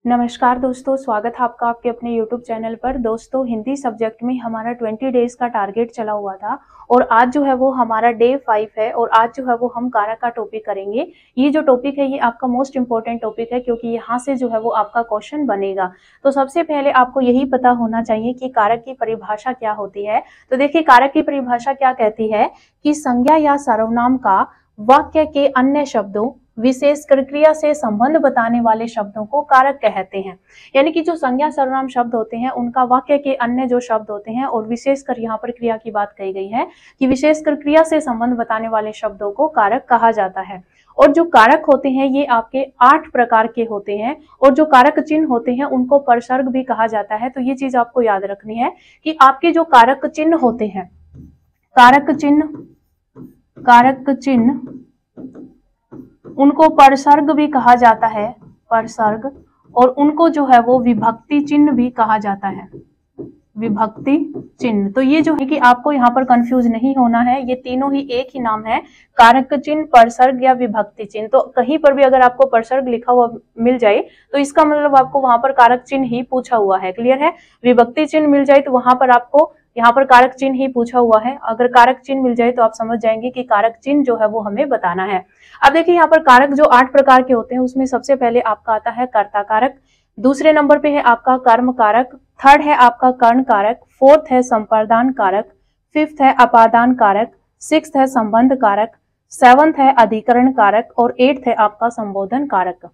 नमस्कार दोस्तों, स्वागत है आपका आपके अपने YouTube चैनल पर। दोस्तों, हिंदी सब्जेक्ट में हमारा 20 डेज का टारगेट चला हुआ था और आज जो है वो हमारा डे 5 है और आज जो है वो हम कारक का टॉपिक करेंगे। ये जो टॉपिक है ये आपका मोस्ट इंपॉर्टेंट टॉपिक है क्योंकि यहाँ से जो है वो आपका क्वेश्चन बनेगा। तो सबसे पहले आपको यही पता होना चाहिए कि कारक की परिभाषा क्या होती है। तो देखिए, कारक की परिभाषा क्या कहती है कि संज्ञा या सर्वनाम का वाक्य के अन्य शब्दों विशेष क्रिया से संबंध बताने वाले शब्दों को कारक कहते हैं। यानी कि जो संज्ञा सर्वनाम शब्द होते हैं उनका वाक्य के अन्य जो शब्द होते हैं, और विशेषकर यहाँ पर क्रिया की बात कही गई है कि विशेषकर क्रिया से संबंध बताने वाले शब्दों को कारक कहा जाता है। और जो कारक होते हैं ये आपके 8 प्रकार के होते हैं और जो कारक चिन्ह होते हैं उनको परसर्ग भी कहा जाता है। तो ये चीज आपको याद रखनी है कि आपके जो कारक चिन्ह होते हैं, कारक चिन्ह उनको परसर्ग भी कहा जाता है, परसर्ग, और उनको जो है वो विभक्ति चिन्ह भी कहा जाता है, विभक्ति चिन्ह। तो ये जो है कि आपको यहाँ पर कंफ्यूज नहीं होना है, ये तीनों ही एक ही नाम है, कारक चिन्ह, परसर्ग या विभक्ति चिन्ह। तो कहीं पर भी अगर आपको परसर्ग लिखा हुआ मिल जाए तो इसका मतलब आपको वहां पर कारक चिन्ह ही पूछा हुआ है। क्लियर है? विभक्ति चिन्ह मिल जाए तो वहां पर आपको यहाँ पर कारक चिन्ह ही पूछा हुआ है। अगर कारक चिन्ह मिल जाए तो आप समझ जाएंगे कि कारक चिन्ह जो है वो हमें बताना है। अब देखिए, यहाँ पर कारक जो 8 प्रकार के होते हैं उसमें सबसे पहले आपका आता है कर्ता कारक, दूसरे नंबर पे है आपका कर्म कारक, थर्ड है आपका कर्ण कारक, फोर्थ है संप्रदान कारक, फिफ्थ है अपादान कारक, सिक्स्थ है संबंध कारक, सेवंथ है अधिकरण कारक और 8th है आपका संबोधन कारक।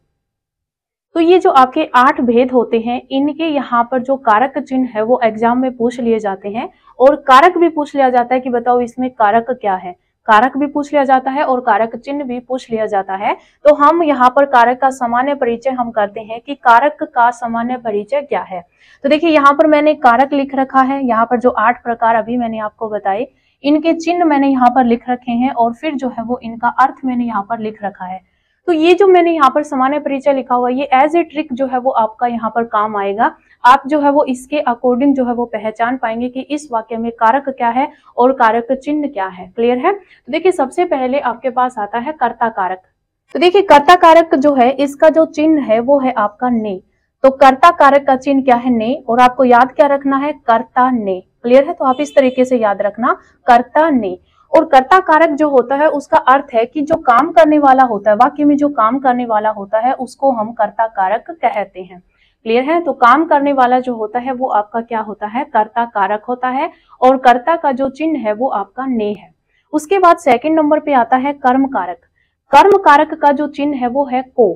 तो ये जो आपके 8 भेद होते हैं, इनके यहाँ पर जो कारक चिन्ह है वो एग्जाम में पूछ लिए जाते हैं और कारक भी पूछ लिया जाता है कि बताओ इसमें कारक क्या है। कारक भी पूछ लिया जाता है और कारक चिन्ह भी पूछ लिया जाता है। तो हम यहाँ पर कारक का सामान्य परिचय हम करते हैं कि कारक का सामान्य परिचय क्या है। तो देखिए, यहाँ पर मैंने कारक लिख रखा है, यहाँ पर जो 8 प्रकार अभी मैंने आपको बताए इनके चिन्ह मैंने यहाँ पर लिख रखे हैं और फिर जो है वो इनका अर्थ मैंने यहाँ पर लिख रखा है। तो ये जो मैंने यहाँ पर सामान्य परिचय लिखा हुआ है ये एज ए ट्रिक जो है वो आपका यहाँ पर काम आएगा। आप जो है वो इसके अकॉर्डिंग जो है वो पहचान पाएंगे कि इस वाक्य में कारक क्या है और कारक चिन्ह क्या है। क्लियर है? तो देखिए, सबसे पहले आपके पास आता है कर्ता कारक। तो देखिए, कर्ता कारक जो है इसका जो चिन्ह है वो है आपका ने। तो कर्ता कारक का चिन्ह क्या है? ने। और आपको याद क्या रखना है? कर्ता ने। क्लियर है? तो आप इस तरीके से याद रखना, कर्ता ने। और कर्ता कारक जो होता है उसका अर्थ है कि जो काम करने वाला होता है, वाक्य में जो काम करने वाला होता है उसको हम कर्ता कारक कहते हैं। क्लियर है? तो काम करने वाला जो होता है वो आपका क्या होता है? कर्ता कारक होता है और कर्ता का जो चिन्ह है वो आपका ने है। उसके बाद सेकंड नंबर पे आता है कर्म कारक। कर्म कारक का जो चिन्ह है वो है को।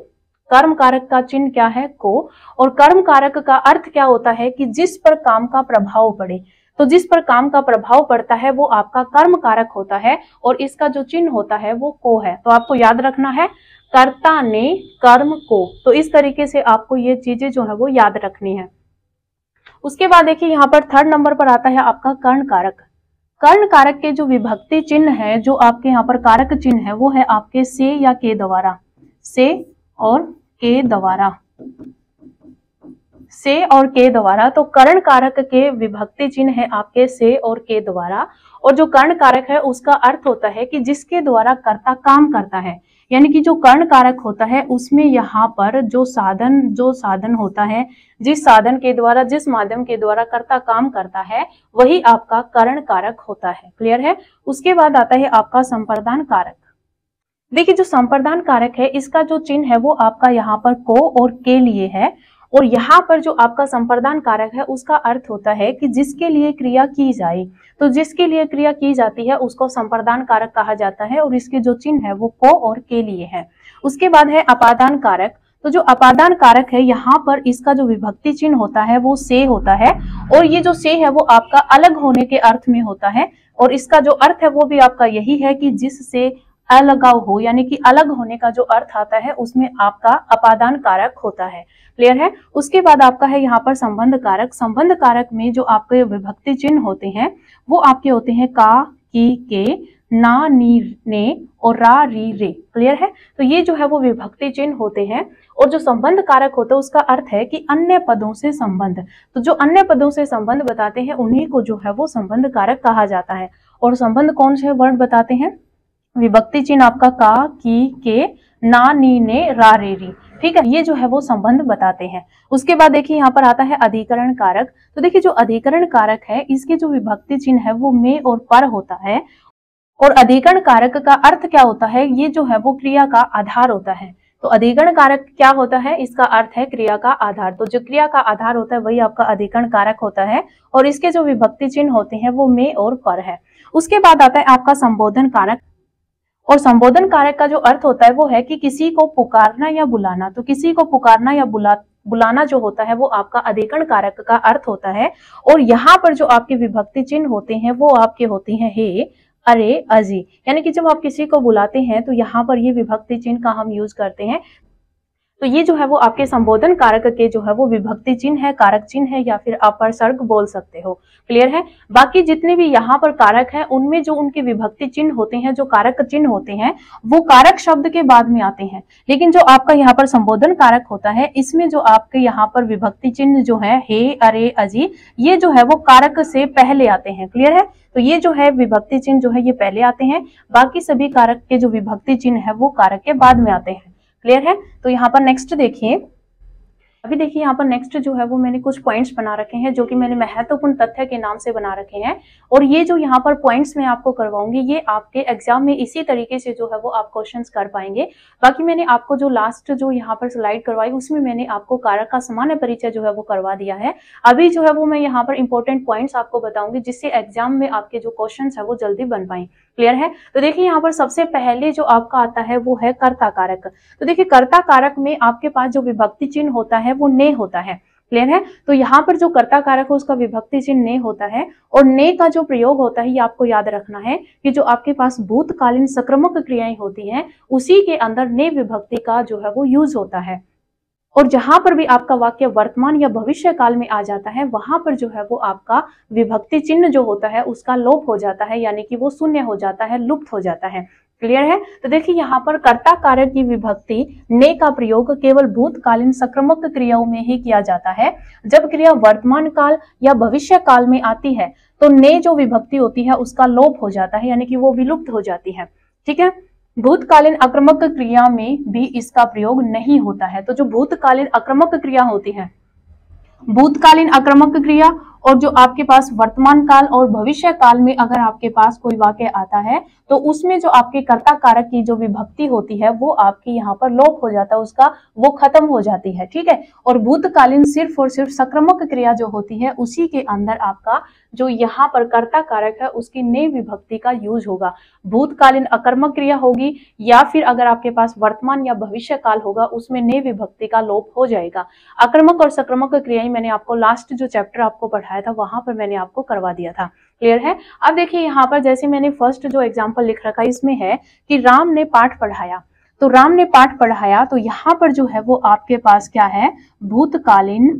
कर्म कारक का चिन्ह क्या है? को। और कर्म कारक का अर्थ क्या होता है कि जिस पर काम का प्रभाव पड़े। तो जिस पर काम का प्रभाव पड़ता है वो आपका कर्म कारक होता है और इसका जो चिन्ह होता है वो को है। तो आपको याद रखना है, कर्ता ने कर्म को। तो इस तरीके से आपको ये चीजें जो है वो याद रखनी है। उसके बाद देखिए, यहाँ पर थर्ड नंबर पर आता है आपका कर्ण कारक। कर्ण कारक के जो विभक्ति चिन्ह है, जो आपके यहाँ पर कारक चिन्ह है वो है आपके से या के द्वारा, से और के द्वारा, से और के द्वारा। तो कर्ण कारक के विभक्ति चिन्ह है आपके से और के द्वारा। और जो कर्ण कारक है उसका अर्थ होता है कि जिसके द्वारा कर्ता काम करता है। यानी कि जो कर्ण कारक होता है उसमें यहाँ पर जो साधन होता है, जिस साधन के द्वारा, जिस माध्यम के द्वारा कर्ता काम करता है वही आपका कर्ण कारक होता है। क्लियर है? उसके बाद आता है आपका संप्रदान कारक। देखिए, जो संप्रदान कारक है इसका जो चिन्ह है वो आपका यहाँ पर को और के लिए है। और यहाँ पर जो आपका संप्रदान कारक है उसका अर्थ होता है कि जिसके लिए क्रिया की जाए। तो जिसके लिए क्रिया की जाती है उसको संप्रदान कारक कहा जाता है और इसके जो चिन्ह है वो को और के लिए है। उसके बाद है अपादान कारक। तो जो अपादान कारक है यहाँ पर इसका जो विभक्ति चिन्ह होता है वो से होता है और ये जो से है वो आपका अलग होने के अर्थ में होता है। और इसका जो अर्थ है वो भी आपका यही है कि जिससे अलगाव हो, यानी कि अलग होने का जो अर्थ आता है उसमें आपका अपादान कारक होता है। क्लियर है? उसके बाद आपका है यहाँ पर संबंध कारक। संबंध कारक में जो आपके विभक्ति चिन्ह होते हैं वो आपके होते हैं का, की, के, ना, नी, ने और रा, री, रे। क्लियर है? तो ये जो है वो विभक्ति चिन्ह होते हैं। और जो संबंध कारक होता है उसका अर्थ है कि अन्य पदों से संबंध। तो जो अन्य पदों से संबंध बताते हैं उन्हीं को जो है वो संबंध कारक कहा जाता है। और संबंध कौन से वर्ड बताते हैं? विभक्ति चिन्ह आपका का, की, के, ना, नी, ने, रा, रे, री। ठीक है, ये जो है वो संबंध बताते हैं। उसके बाद देखिए यहाँ पर आता है अधिकरण कारक। तो देखिए जो अधिकरण कारक है इसके जो विभक्ति चिन्ह है वो में और पर होता है। और अधिकरण कारक का अर्थ क्या होता है, ये जो है वो क्रिया का आधार होता है। तो अधिकरण कारक क्या होता है, इसका अर्थ है क्रिया का आधार। तो जो क्रिया का आधार होता है वही आपका अधिकरण कारक होता है और इसके जो विभक्ति चिन्ह होते हैं वो में और पर है। उसके बाद आता है आपका संबोधन कारक। और संबोधन कारक का जो अर्थ होता है वो है कि किसी को पुकारना या बुलाना। तो किसी को पुकारना या बुलाना जो होता है वो आपका अधिकरण कारक का अर्थ होता है। और यहाँ पर जो आपके विभक्ति चिन्ह होते हैं वो आपके होते हैं हे, अरे, अजी। यानी कि जब आप किसी को बुलाते हैं तो यहाँ पर ये विभक्ति चिन्ह का हम यूज करते हैं। तो ये जो है वो आपके संबोधन कारक के जो है वो विभक्ति चिन्ह है, कारक चिन्ह है, या फिर अपसर्ग बोल सकते हो। क्लियर है। बाकी जितने भी यहाँ पर कारक हैं उनमें जो उनके विभक्ति चिन्ह होते हैं, जो कारक चिन्ह होते हैं, वो कारक शब्द के बाद में आते हैं। लेकिन जो आपका यहाँ पर संबोधन कारक होता है इसमें जो आपके यहाँ पर विभक्ति चिन्ह जो है हे, अरे, अजी, ये जो है वो कारक से पहले आते हैं। क्लियर है। तो ये जो है विभक्ति चिन्ह जो है ये पहले आते हैं, बाकी सभी कारक के जो विभक्ति चिन्ह है वो कारक के बाद में आते हैं। क्लियर है। तो यहाँ पर नेक्स्ट देखिए, अभी देखिए यहाँ पर नेक्स्ट जो है वो मैंने कुछ पॉइंट्स बना रखे हैं जो कि मैंने महत्वपूर्ण तथ्य के नाम से बना रखे हैं। और ये जो यहाँ पर पॉइंट्स मैं आपको करवाऊंगी ये आपके एग्जाम में इसी तरीके से जो है वो आप क्वेश्चंस कर पाएंगे। बाकी मैंने आपको जो लास्ट जो यहाँ पर स्लाइड करवाई उसमें मैंने आपको कारक का सामान्य परिचय जो है वो करवा दिया है। अभी जो है वो मैं यहाँ पर इंपॉर्टेंट पॉइंट्स आपको बताऊंगी जिससे एग्जाम में आपके जो क्वेश्चन है वो जल्दी बन पाए। क्लियर है। तो देखिए यहाँ पर सबसे पहले जो आपका आता है वो है कर्ता कारक। तो देखिए कर्ता कारक में आपके पास जो विभक्ति चिन्ह होता है वो ने होता है। क्लियर है। तो यहाँ पर जो कर्ता कारक है उसका विभक्ति चिन्ह ने होता है। और ने का जो प्रयोग होता है ये आपको याद रखना है कि जो आपके पास भूतकालीन सक्रामक क्रियाएं होती हैं उसी के अंदर ने विभक्ति का जो है वो यूज होता है। और जहां पर भी आपका वाक्य वर्तमान या भविष्य काल में आ जाता है वहां पर जो है वो आपका विभक्ति चिन्ह जो होता है उसका लोप हो जाता है, यानी कि वो शून्य हो जाता है, लुप्त हो जाता है। क्लियर है। तो देखिए यहाँ पर कर्ता कारक की विभक्ति ने का प्रयोग केवल भूतकालीन सक्रामक क्रियाओं में ही किया जाता है। जब क्रिया वर्तमान काल या भविष्य काल में आती है तो ने जो विभक्ति होती है उसका लोप हो जाता है, यानी कि वो विलुप्त हो जाती है। ठीक है। भूतकालीन आक्रामक क्रिया में भी इसका प्रयोग नहीं होता है। तो जो भूतकालीन आक्रामक क्रिया होती है, भूतकालीन आक्रामक क्रिया और जो आपके पास वर्तमान काल और भविष्य काल में अगर आपके पास कोई वाक्य आता है तो उसमें जो आपके कर्ता कारक की जो विभक्ति होती है वो आपकी यहाँ पर लोप हो जाता है, उसका वो खत्म हो जाती है। ठीक है। और भूतकालीन सिर्फ और सिर्फ सक्रामक क्रिया जो होती है उसी के अंदर आपका जो यहाँ पर कर्ता कारक है उसकी ने विभक्ति का यूज होगा। भूतकालीन अकर्मक क्रिया होगी या फिर अगर आपके पास वर्तमान या भविष्य काल होगा उसमें ने विभक्ति का लोप हो जाएगा। अकर्मक और सक्रामक क्रियाएं मैंने आपको लास्ट जो चैप्टर आपको पढ़ाया था वहां पर मैंने आपको करवा दिया था। क्लियर है। अब देखिए यहाँ पर जैसे मैंने फर्स्ट जो एग्जाम्पल लिख रखा है इसमें है कि राम ने पाठ पढ़ाया। तो राम ने पाठ पढ़ाया तो यहाँ पर जो है वो आपके पास क्या है, भूतकालीन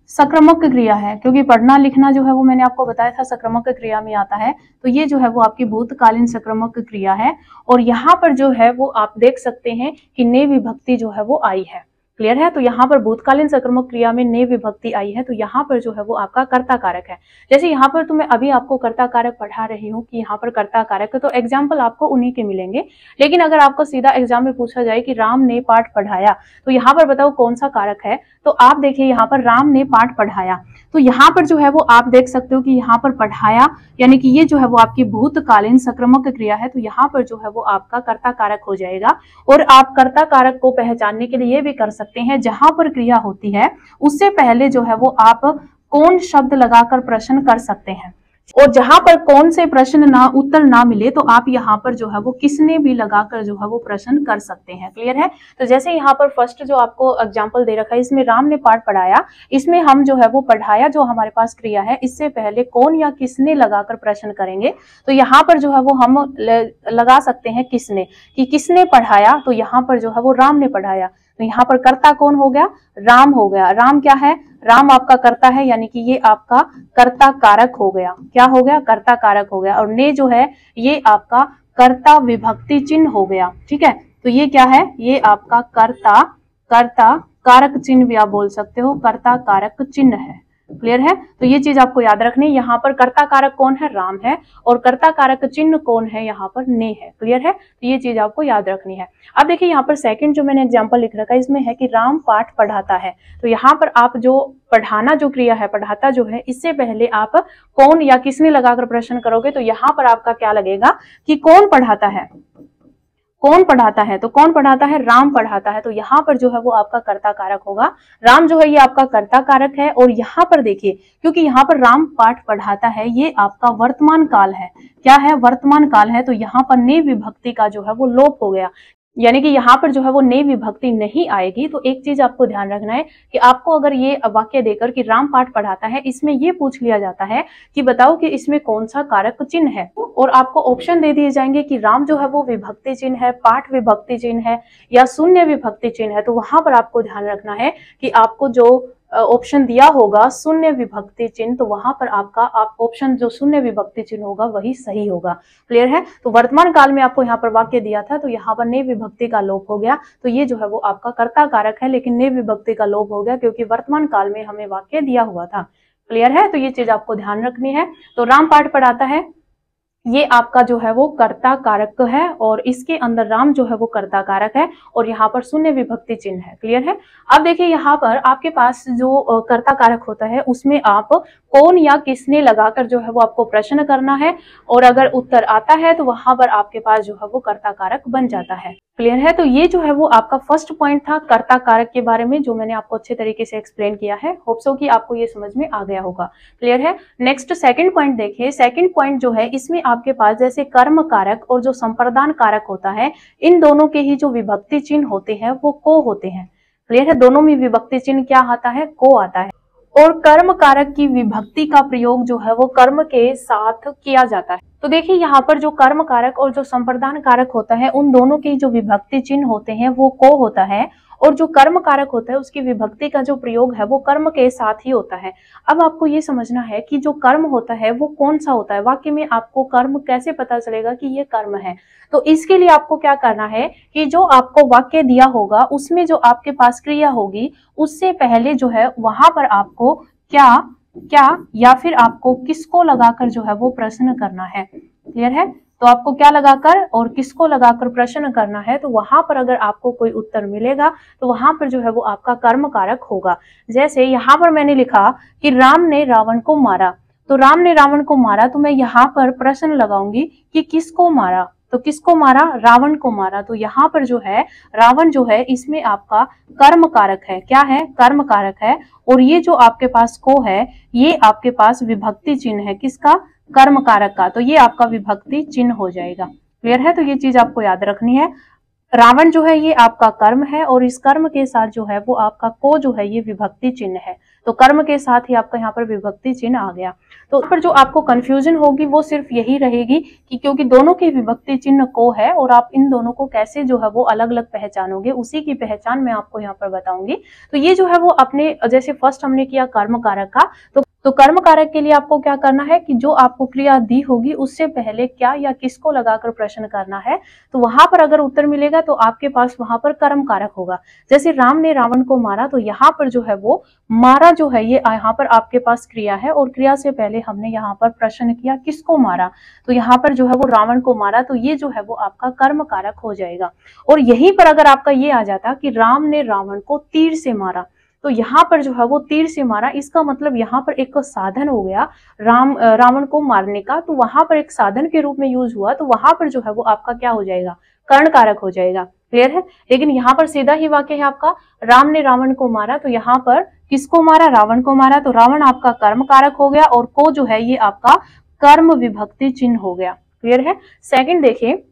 सक्रामक क्रिया है, क्योंकि पढ़ना लिखना जो है वो मैंने आपको बताया था सक्रामक क्रिया में आता है। तो ये जो है वो आपकी भूतकालीन सक्रामक क्रिया है। और यहाँ पर जो है वो आप देख सकते हैं कि ने विभक्ति जो है वो आई है। क्लियर है। तो यहाँ पर भूतकालीन सक्रामक क्रिया में ने विभक्ति आई है तो यहाँ पर जो है वो आपका कर्ता कारक है। जैसे यहाँ पर तो मैं अभी आपको कर्ता कारक पढ़ा रही हूँ कि यहाँ पर कर्ता कारक है, तो एग्जाम्पल आपको उन्हीं के मिलेंगे। लेकिन अगर आपको सीधा एग्जाम में पूछा जाए कि राम ने पाठ पढ़ाया तो यहाँ पर बताओ कौन सा कारक है, तो आप देखिए यहाँ पर राम ने पाठ पढ़ाया। तो यहाँ पर जो है वो आप देख सकते हो कि यहाँ पर पढ़ाया यानी कि ये जो है वो आपकी भूतकालीन सक्रामक क्रिया है। तो यहाँ पर जो है वो आपका कर्ता कारक हो जाएगा। और आप कर्ता कारक को पहचानने के लिए ये भी कर सकते हैं, जहां पर क्रिया होती है उससे पहले जो है वो आप कौन शब्द लगाकर प्रश्न कर सकते हैं। और जहां पर कौन से प्रश्न ना उत्तर ना मिले तो आप यहाँ पर जो है वो किसने भी लगाकर जो है वो प्रश्न कर सकते हैं। क्लियर है। तो जैसे यहाँ पर फर्स्ट जो आपको एग्जांपल दे रखा है इसमें राम ने पाठ पढ़ाया, इसमें हम जो है वो पढ़ाया जो हमारे पास क्रिया है इससे पहले कौन या किसने लगाकर प्रश्न करेंगे। तो यहाँ पर जो है वो हम लगा सकते हैं किसने, कि किसने पढ़ाया, तो यहाँ पर जो है वो राम ने पढ़ाया। तो यहाँ पर कर्ता कौन हो गया, राम हो गया। राम क्या है, राम आपका कर्ता है, यानी कि ये आपका कर्ता कारक हो गया। क्या हो गया, कर्ता कारक हो गया। और ने जो है ये आपका कर्ता विभक्ति चिन्ह हो गया। ठीक है। तो ये क्या है, ये आपका कर्ता कारक चिन्ह भी आप बोल सकते हो, कर्ता कारक चिन्ह है। क्लियर है? तो ये चीज आपको याद रखनी है। यहाँ पर कर्ता कारक कौन है? राम है, और कर्ता कारक चिन्ह कौन है? यहाँ पर ने है। क्लियर है? तो ये चीज आपको याद रखनी है। अब देखिए यहाँ पर सेकंड जो मैंने एग्जांपल लिख रखा है, इसमें है कि राम पाठ पढ़ाता है। तो यहाँ पर आप जो पढ़ाना जो क्रिया है, पढ़ाता जो है, इससे पहले आप कौन या किसने लगाकर प्रश्न करोगे तो यहाँ पर आपका क्या लगेगा कि कौन पढ़ाता है। कौन पढ़ाता है? तो कौन पढ़ाता है? राम पढ़ाता है। तो यहाँ पर जो है वो आपका कर्ता कारक होगा। राम जो है ये आपका कर्ता कारक है। और यहाँ पर देखिए, क्योंकि यहाँ पर राम पाठ पढ़ाता है, ये आपका वर्तमान काल है। क्या है? वर्तमान काल है। तो यहाँ पर ने विभक्ति का जो है वो लोप हो गया, यानी कि यहाँ पर जो है वो ने विभक्ति नहीं आएगी। तो एक चीज आपको ध्यान रखना है कि आपको अगर ये वाक्य देकर कि राम पाठ पढ़ाता है, इसमें ये पूछ लिया जाता है कि बताओ कि इसमें कौन सा कारक चिन्ह है, और आपको ऑप्शन दे दिए जाएंगे कि राम जो है वो विभक्ति चिन्ह है, पाठ विभक्ति चिन्ह है, या शून्य विभक्ति चिन्ह है। तो वहां पर आपको ध्यान रखना है कि आपको जो ऑप्शन दिया होगा शून्य विभक्ति चिन्ह, तो वहां पर आपका ऑप्शन जो शून्य विभक्ति चिन्ह होगा वही सही होगा। क्लियर है? तो वर्तमान काल में आपको यहाँ पर वाक्य दिया था, तो यहाँ पर ने विभक्ति का लोप हो गया। तो ये जो है वो आपका कर्ता कारक है, लेकिन ने विभक्ति का लोप हो गया क्योंकि वर्तमान काल में हमें वाक्य दिया हुआ था। क्लियर है? तो ये चीज आपको ध्यान रखनी है। तो राम पाठ पढ़ाता है, ये आपका जो है वो कर्ता कारक है, और इसके अंदर राम जो है वो कर्ता कारक है, और यहाँ पर शून्य विभक्ति चिन्ह है। क्लियर है? अब देखिए यहाँ पर आपके पास जो कर्ता कारक होता है, उसमें आप कौन या किसने लगाकर जो है वो आपको प्रश्न करना है, और अगर उत्तर आता है तो वहां पर आपके पास जो है वो कर्ता कारक बन जाता है। क्लियर है? तो ये जो है वो आपका फर्स्ट पॉइंट था कर्ता कारक के बारे में, जो मैंने आपको अच्छे तरीके से एक्सप्लेन किया है। होप सो कि आपको ये समझ में आ गया होगा। क्लियर है? नेक्स्ट सेकंड पॉइंट देखिए। सेकंड पॉइंट जो है, इसमें आपके पास जैसे कर्म कारक और जो संप्रदान कारक होता है, इन दोनों के ही जो विभक्ति चिन्ह होते हैं वो को होते हैं। क्लियर है? दोनों में विभक्ति चिन्ह क्या आता है? को आता है। और कर्म कारक की विभक्ति का प्रयोग जो है वो कर्म के साथ किया जाता है। तो देखिए यहाँ पर जो कर्म कारक और जो संप्रदान कारक होता है, उन दोनों के जो विभक्ति चिन्ह होते हैं वो को होता है, और जो कर्म कारक होता है उसकी विभक्ति का जो प्रयोग है वो कर्म के साथ ही होता है। अब आपको ये समझना है कि जो कर्म होता है वो कौन सा होता है। वाक्य में आपको कर्म कैसे पता चलेगा कि ये कर्म है? तो इसके लिए आपको क्या करना है कि जो आपको वाक्य दिया होगा उसमें जो आपके पास क्रिया होगी, उससे पहले जो है वहां पर आपको क्या क्या या फिर आपको किसको लगाकर जो है वो प्रश्न करना है। क्लियर है? तो आपको क्या लगाकर और किसको लगाकर प्रश्न करना है। तो वहां पर अगर आपको कोई उत्तर मिलेगा तो वहां पर जो है वो आपका कर्म कारक होगा। जैसे यहाँ पर मैंने लिखा कि राम ने रावण को मारा, तो राम ने रावण को मारा, तो मैं यहाँ पर प्रश्न लगाऊंगी कि किसको मारा। तो किसको मारा? रावण को मारा। तो यहाँ पर जो है रावण जो है, इसमें आपका कर्म कारक है। क्या है? कर्म कारक है। और ये जो आपके पास को है, ये आपके पास विभक्ति चिन्ह है। किसका? कर्म कारक का। तो ये आपका विभक्ति चिन्ह हो जाएगा। क्लियर है? तो ये चीज आपको याद रखनी है। रावण जो है ये आपका कर्म है, और इस कर्म के साथ जो है वो आपका को जो है ये विभक्ति चिन्ह है। तो कर्म के साथ ही आपका यहाँ पर विभक्ति चिन्ह आ गया। तो पर जो आपको कंफ्यूजन होगी वो सिर्फ यही रहेगी कि क्योंकि दोनों के विभक्ति चिन्ह को है, और आप इन दोनों को कैसे जो है वो अलग अलग पहचानोगे, उसी की पहचान मैं आपको यहाँ पर बताऊंगी। तो ये जो है वो अपने जैसे फर्स्ट हमने किया कर्म कारक का, तो कर्म कारक के लिए आपको क्या करना है कि जो आपको क्रिया दी होगी उससे पहले क्या या किसको लगाकर प्रश्न करना है। तो वहां पर अगर उत्तर मिलेगा तो आपके पास वहां पर कर्म कारक होगा। जैसे राम ने रावण को मारा, तो यहाँ पर जो है वो मारा जो है ये यहाँ पर आपके पास क्रिया है, और क्रिया से पहले हमने यहाँ पर प्रश्न किया किसको मारा। तो यहाँ पर जो है वो रावण को मारा, तो ये जो है वो आपका कर्म कारक हो जाएगा। और यहीं पर अगर आपका ये आ जाता कि राम ने रावण को तीर से मारा, तो यहाँ पर जो है वो तीर से मारा, इसका मतलब यहाँ पर एक साधन हो गया रावण को मारने का। तो वहां पर एक साधन के रूप में यूज हुआ, तो वहां पर जो है वो आपका क्या हो जाएगा? कर्ण कारक हो जाएगा। क्लियर है? लेकिन यहाँ पर सीधा ही वाक्य है आपका राम ने रावण को मारा, तो यहाँ पर किसको मारा? रावण को मारा। तो रावण आपका कर्म कारक हो गया, और को जो है ये आपका कर्म विभक्ति चिन्ह हो गया। क्लियर है? सेकंड देखिए,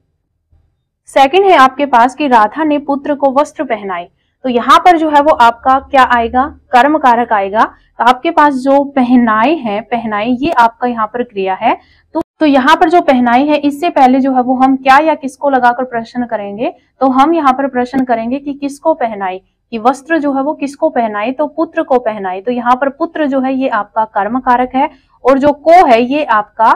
सेकंड है आपके पास कि राधा ने पुत्र को वस्त्र पहनाए। तो यहाँ पर जो है वो आपका क्या आएगा? कर्म कारक आएगा। तो आपके पास जो पहनाए है, पहनाए ये आपका यहाँ पर क्रिया है। तो यहाँ पर जो पहनाई है, इससे पहले जो है वो हम क्या या किसको लगाकर प्रश्न करेंगे। तो हम यहाँ पर प्रश्न करेंगे कि किसको पहनाई, कि वस्त्र जो है वो किसको पहनाई, तो पुत्र को पहनाई। तो यहाँ पर पुत्र जो है ये आपका कर्म कारक है, और जो को है ये आपका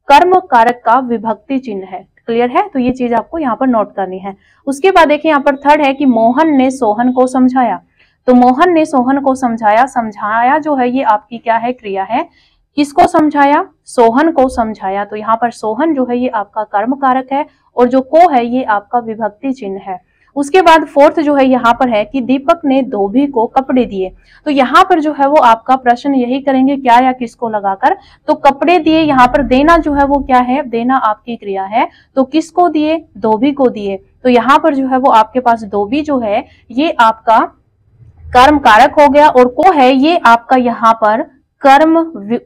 कर्म कारक का विभक्ति चिन्ह है। क्लियर है? तो ये चीज आपको यहाँ पर नोट करनी है। उसके बाद देखिए यहाँ पर थर्ड है कि मोहन ने सोहन को समझाया। तो मोहन ने सोहन को समझाया, समझाया जो है ये आपकी क्या है, क्रिया है। किसको समझाया, सोहन को समझाया। तो यहाँ पर सोहन जो है ये आपका कर्म कारक है और जो को है ये आपका विभक्ति चिन्ह है। उसके बाद फोर्थ जो है यहाँ पर है कि दीपक ने धोबी को कपड़े दिए। तो यहाँ पर जो है वो आपका प्रश्न यही करेंगे, क्या या किसको लगाकर। तो कपड़े दिए, यहाँ पर देना जो है वो क्या है, देना आपकी क्रिया है। तो किसको दिए, धोबी को दिए। तो यहाँ पर जो है वो आपके पास धोबी जो है ये आपका कर्म कारक हो गया और को है ये आपका यहाँ पर कर्म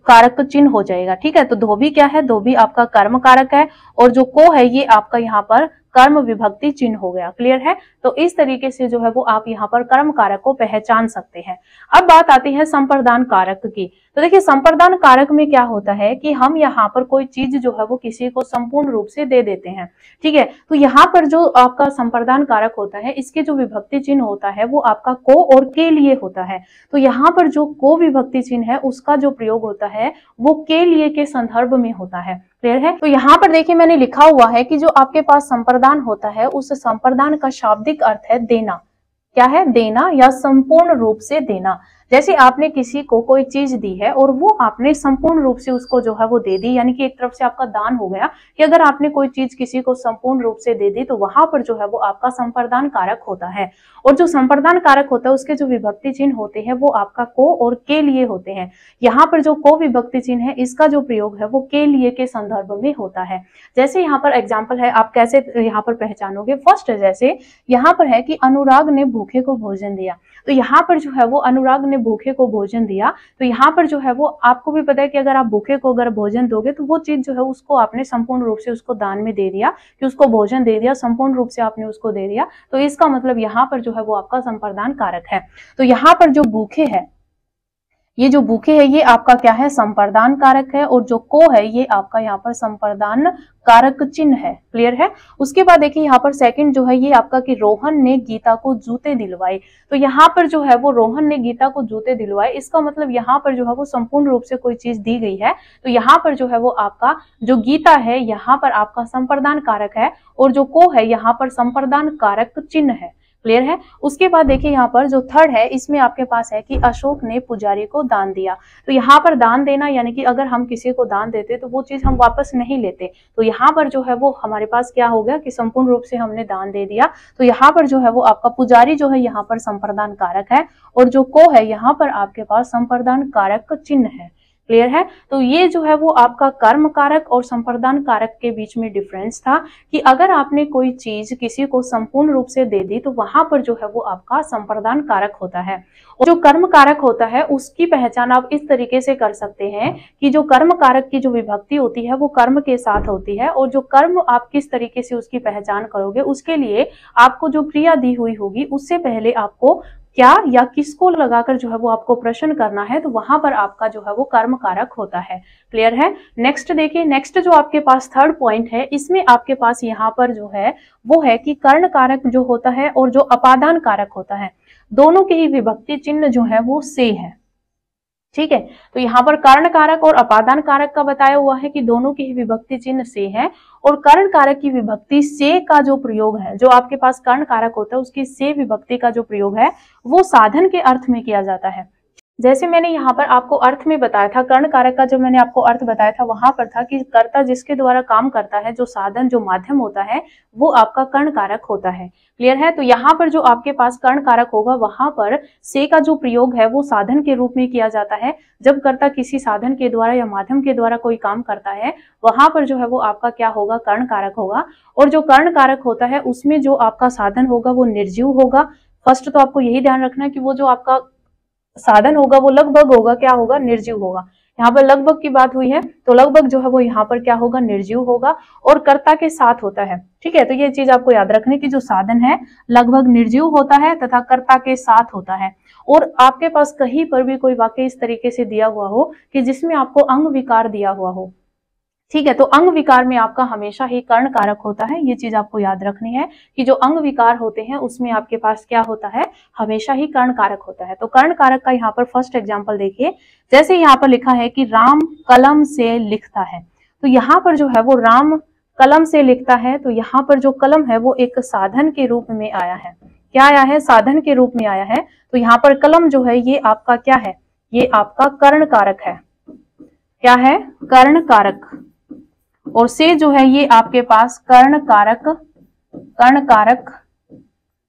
कारक चिन्ह हो जाएगा। ठीक है, तो धोबी क्या है, धोबी आपका कर्म कारक है और जो को है ये आपका यहाँ पर कर्म विभक्ति चिन्ह हो गया। क्लियर है। तो इस तरीके से जो है वो आप यहाँ पर कर्म कारक को पहचान सकते हैं। अब बात आती है संप्रदान कारक की। तो देखिए संप्रदान कारक में क्या होता है कि हम यहाँ पर कोई चीज जो है वो किसी को संपूर्ण रूप से दे देते हैं। ठीक है, तो यहाँ पर जो आपका संप्रदान कारक होता है इसके जो विभक्ति चिन्ह होता है वो आपका को और के लिए होता है। तो यहाँ पर जो को विभक्ति चिन्ह है उसका जो प्रयोग होता है वो के लिए के संदर्भ में होता है। क्लियर है। तो यहाँ पर देखिए मैंने लिखा हुआ है कि जो आपके पास संप्रदान होता है उस संप्रदान का शाब्दिक अर्थ है देना। क्या है, देना या संपूर्ण रूप से देना। जैसे आपने किसी को कोई चीज दी है और वो आपने संपूर्ण रूप से उसको जो है वो दे दी, यानी कि एक तरफ से आपका दान हो गया कि अगर आपने कोई चीज किसी को संपूर्ण रूप से दे दी तो वहां पर जो है वो आपका संप्रदान कारक होता है। और जो संप्रदान कारक होता है उसके जो विभक्ति चिन्ह होते हैं वो आपका को और के लिए होते हैं। यहाँ पर जो को विभक्ति चिन्ह है इसका जो प्रयोग है वो के लिए के संदर्भ में होता है। जैसे यहाँ पर एग्जाम्पल है, आप कैसे यहाँ पर पहचानोगे। फर्स्ट जैसे यहाँ पर है कि अनुराग ने भूखे को भोजन दिया। तो यहाँ पर जो है वो अनुराग ने भूखे को भोजन दिया। तो यहाँ पर जो है वो आपको भी पता है कि अगर आप भूखे को अगर भोजन दोगे तो वो चीज जो है उसको आपने संपूर्ण रूप से उसको दान में दे दिया, कि उसको भोजन दे दिया, संपूर्ण रूप से आपने उसको दे दिया। तो इसका मतलब यहाँ पर जो है वो आपका संप्रदान कारक है। तो यहाँ पर जो भूखे है, ये जो भूखे है ये आपका क्या है, संप्रदान कारक है और जो को है ये आपका यहाँ पर संप्रदान कारक चिन्ह है। क्लियर है। उसके बाद देखिए यहाँ पर सेकंड जो है ये आपका कि रोहन ने गीता को जूते दिलवाए। तो यहाँ पर जो है वो रोहन ने गीता को जूते दिलवाए, इसका मतलब यहाँ पर जो है वो संपूर्ण रूप से कोई चीज दी गई है। तो यहाँ पर जो है वो आपका जो गीता है यहाँ पर आपका संप्रदान कारक है और जो को है यहाँ पर संप्रदान कारक चिन्ह है। क्लियर है। उसके बाद देखिए यहाँ पर जो थर्ड है इसमें आपके पास है कि अशोक ने पुजारी को दान दिया। तो यहाँ पर दान देना यानी कि अगर हम किसी को दान देते तो वो चीज हम वापस नहीं लेते। तो यहाँ पर जो है वो हमारे पास क्या हो गया कि संपूर्ण रूप से हमने दान दे दिया। तो यहाँ पर जो है वो आपका पुजारी जो है यहाँ पर संप्रदान कारक है और जो को है यहाँ पर आपके पास संप्रदान कारक चिन्ह है। क्लियर है। तो ये जो है वो आपका कर्म कारक और संप्रदान कारक के बीच में डिफरेंस था कि अगर आपने कोई चीज किसी को संपूर्ण रूप से दे दी तो वहां पर जो है वो आपका संप्रदान कारक होता है। और जो कर्म कारक होता है उसकी पहचान आप इस तरीके से कर सकते हैं कि जो कर्म कारक की जो विभक्ति होती है वो कर्म के साथ होती है और जो कर्म आप किस तरीके से उसकी पहचान करोगे उसके लिए आपको जो क्रिया दी हुई होगी उससे पहले आपको क्या या किसको लगाकर जो है वो आपको प्रश्न करना है। तो वहां पर आपका जो है वो कर्म कारक होता है। क्लियर है। नेक्स्ट देखिए, नेक्स्ट जो आपके पास थर्ड पॉइंट है इसमें आपके पास यहाँ पर जो है वो है कि कर्ण कारक जो होता है और जो अपादान कारक होता है दोनों के ही विभक्ति चिन्ह जो है वो से है। ठीक है। तो यहाँ पर कर्ण कारक और अपादान कारक का बताया हुआ है कि दोनों की ही विभक्ति चिन्ह से है और कर्ण कारक की विभक्ति से का जो प्रयोग है, जो आपके पास कर्ण कारक होता है उसकी से विभक्ति का जो प्रयोग है वो साधन के अर्थ में किया जाता है। जैसे मैंने यहाँ पर आपको अर्थ में बताया था, कर्ण कारक का जो मैंने आपको अर्थ बताया था वहां पर था कि कर्ता जिसके द्वारा काम करता है, जो साधन जो माध्यम होता है वो आपका कर्ण कारक होता है। क्लियर है। तो यहाँ पर जो आपके पास कर्ण कारक होगा वहां पर से का जो प्रयोग है वो साधन के रूप में किया जाता है। जब कर्ता किसी साधन के द्वारा या माध्यम के द्वारा कोई काम करता है वहां पर जो है वो आपका क्या होगा, कर्ण कारक होगा। और जो कर्ण कारक होता है उसमें जो आपका साधन होगा वो निर्जीव होगा। फर्स्ट तो आपको यही ध्यान रखना है कि वो जो आपका साधन होगा वो लगभग होगा, क्या होगा, निर्जीव होगा। यहाँ पर लगभग की बात हुई है तो लगभग जो है वो यहाँ पर क्या होगा, निर्जीव होगा और कर्ता के साथ होता है। ठीक है। तो ये चीज आपको याद रखने की, जो साधन है लगभग निर्जीव होता है तथा कर्ता के साथ होता है। और आपके पास कहीं पर भी कोई वाक्य इस तरीके से दिया हुआ हो कि जिसमें आपको अंग विकार दिया हुआ हो, ठीक है, तो अंग विकार में आपका हमेशा ही कर्ण कारक होता है। ये चीज आपको याद रखनी है कि जो अंग विकार होते हैं उसमें आपके पास क्या होता है, हमेशा ही कर्ण कारक होता है। तो कर्ण कारक का यहाँ पर फर्स्ट एग्जांपल देखिए। जैसे यहाँ पर लिखा है कि राम कलम से लिखता है। तो यहाँ पर जो है वो राम कलम से लिखता है, तो यहाँ पर जो कलम है वो एक साधन के रूप में आया है। क्या आया है, साधन के रूप में आया है। तो यहाँ पर कलम जो है ये आपका क्या है, ये आपका कर्ण कारक है। क्या है, कर्ण कारक। और से जो है ये आपके पास कर्ण कारक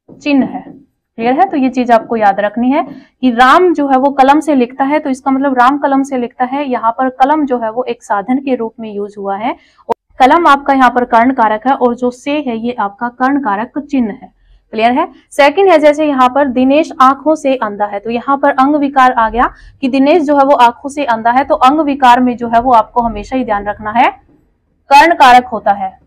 चिन्ह है। क्लियर है। तो ये चीज आपको याद रखनी है कि राम जो है वो कलम से लिखता है, तो इसका मतलब राम कलम से लिखता है। यहाँ पर कलम जो है वो एक साधन के रूप में यूज हुआ है, और कलम आपका यहाँ पर कर्ण कारक है, और जो से है ये आपका कर्ण कारक चिन्ह है। क्लियर है। सेकंड है, जैसे यहाँ पर दिनेश आंखों से अंधा है, तो यहाँ पर अंग विकार आ गया कि दिनेश जो है वो आंखों से अंधा है, तो अंग विकार में जो है वो आपको हमेशा ही ध्यान रखना है कर्ण कारक होता है।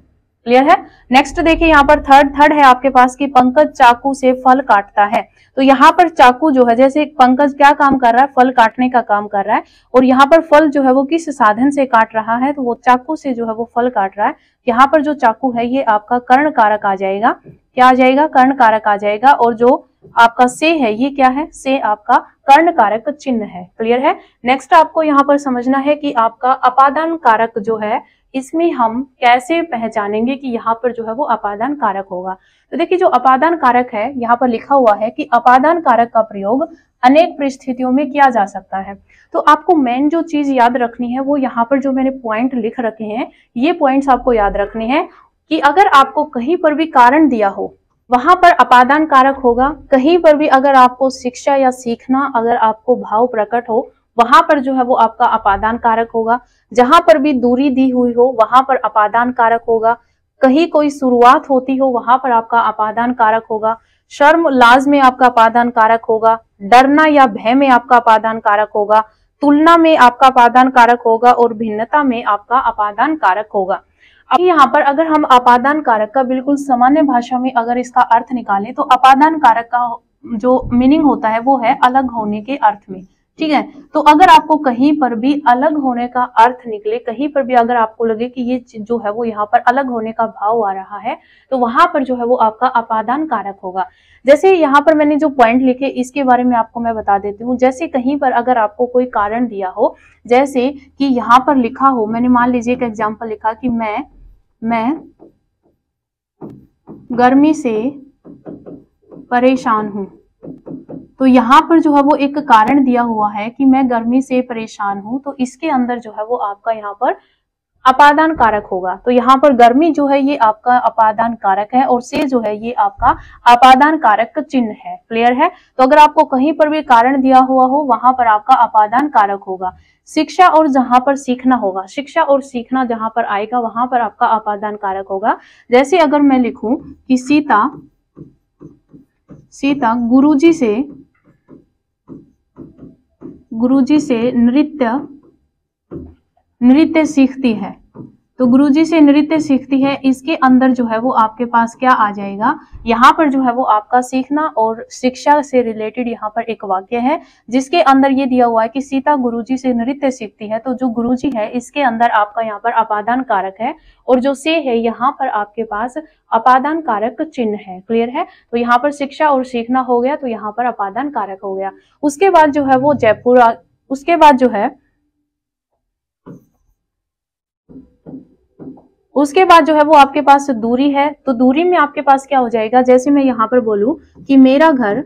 क्लियर है। नेक्स्ट देखिए यहाँ पर थर्ड है आपके पास कि पंकज चाकू से फल काटता है। तो यहाँ पर चाकू जो है, जैसे पंकज क्या काम कर रहा है, फल काटने का काम कर रहा है, और यहाँ पर फल जो है वो किस साधन से काट रहा है, तो वो चाकू से जो है वो फल काट रहा है। यहाँ पर जो चाकू है ये आपका कर्ण कारक आ जाएगा। क्या आ जाएगा, कर्ण कारक आ जाएगा। और जो आपका से है ये क्या है, से आपका कर्ण कारक चिन्ह है। क्लियर है। नेक्स्ट आपको यहाँ पर समझना है कि आपका अपादान कारक जो है, इसमें हम कैसे पहचानेंगे कि यहाँ पर जो है वो अपादान कारक होगा। तो देखिए जो अपादान कारक है, यहाँ पर लिखा हुआ है कि अपादान कारक का प्रयोग अनेक परिस्थितियों में किया जा सकता है। तो आपको मेन जो चीज याद रखनी है वो यहाँ पर जो मैंने पॉइंट लिख रखे हैं, ये पॉइंट्स आपको याद रखने हैं कि अगर आपको कहीं पर भी कारण दिया हो वहां पर अपादान कारक होगा। कहीं पर भी अगर आपको शिक्षा या सीखना, अगर आपको भाव प्रकट हो, वहां पर जो है वो आपका अपादान कारक होगा। जहां पर भी दूरी दी हुई हो वहां पर अपादान कारक होगा। कहीं कोई शुरुआत होती हो वहां पर आपका अपादान कारक होगा। शर्म लाज में आपका अपादान कारक होगा। डरना या भय में आपका अपादान कारक होगा। तुलना में आपका अपादान कारक होगा, और भिन्नता में आपका अपादान कारक होगा। अब यहाँ पर अगर हम अपादान कारक का बिल्कुल सामान्य भाषा में अगर इसका अर्थ निकालें, तो अपादान कारक का जो मीनिंग होता है वो है अलग होने के अर्थ में। ठीक है। तो अगर आपको कहीं पर भी अलग होने का अर्थ निकले, कहीं पर भी अगर आपको लगे कि ये जो है वो यहाँ पर अलग होने का भाव आ रहा है, तो वहां पर जो है वो आपका अपादान कारक होगा। जैसे यहाँ पर मैंने जो पॉइंट लिखे इसके बारे में आपको मैं बता देती हूँ। जैसे कहीं पर अगर आपको कोई कारण दिया हो, जैसे कि यहाँ पर लिखा हो, मैंने मान लीजिए एक एग्जाम्पल लिखा कि मैं गर्मी से परेशान हूं। तो यहाँ पर जो है वो एक कारण दिया हुआ है कि मैं गर्मी से परेशान हूं, तो इसके अंदर जो है वो आपका यहाँ पर अपादान कारक होगा। तो यहाँ पर गर्मी जो है ये आपका अपादान कारक है, और से जो है ये आपका अपादान कारक चिन्ह है। क्लियर है। तो अगर आपको कहीं पर भी कारण दिया हुआ हो वहां पर आपका अपादान कारक होगा। शिक्षा और जहां पर सीखना होगा, शिक्षा और सीखना जहां पर आएगा वहां पर आपका अपादान कारक होगा। जैसे अगर मैं लिखूं कि सीता गुरुजी से नृत्य सीखती है। तो गुरुजी से नृत्य सीखती है, इसके अंदर जो है वो आपके पास क्या आ जाएगा, यहाँ पर जो है वो आपका सीखना और शिक्षा से रिलेटेड यहाँ पर एक वाक्य है, जिसके अंदर ये दिया हुआ है कि सीता गुरुजी से नृत्य सीखती है। तो जो गुरुजी है इसके अंदर आपका यहाँ पर अपादान कारक है, और जो से है यहाँ पर आपके पास अपादान कारक चिन्ह है। क्लियर है। तो यहाँ पर शिक्षा और सीखना हो गया, तो यहाँ पर अपादान कारक हो गया। उसके बाद जो है वो उसके बाद जो है वो आपके पास दूरी है। तो दूरी में आपके पास क्या हो जाएगा, जैसे मैं यहां पर बोलूं कि मेरा घर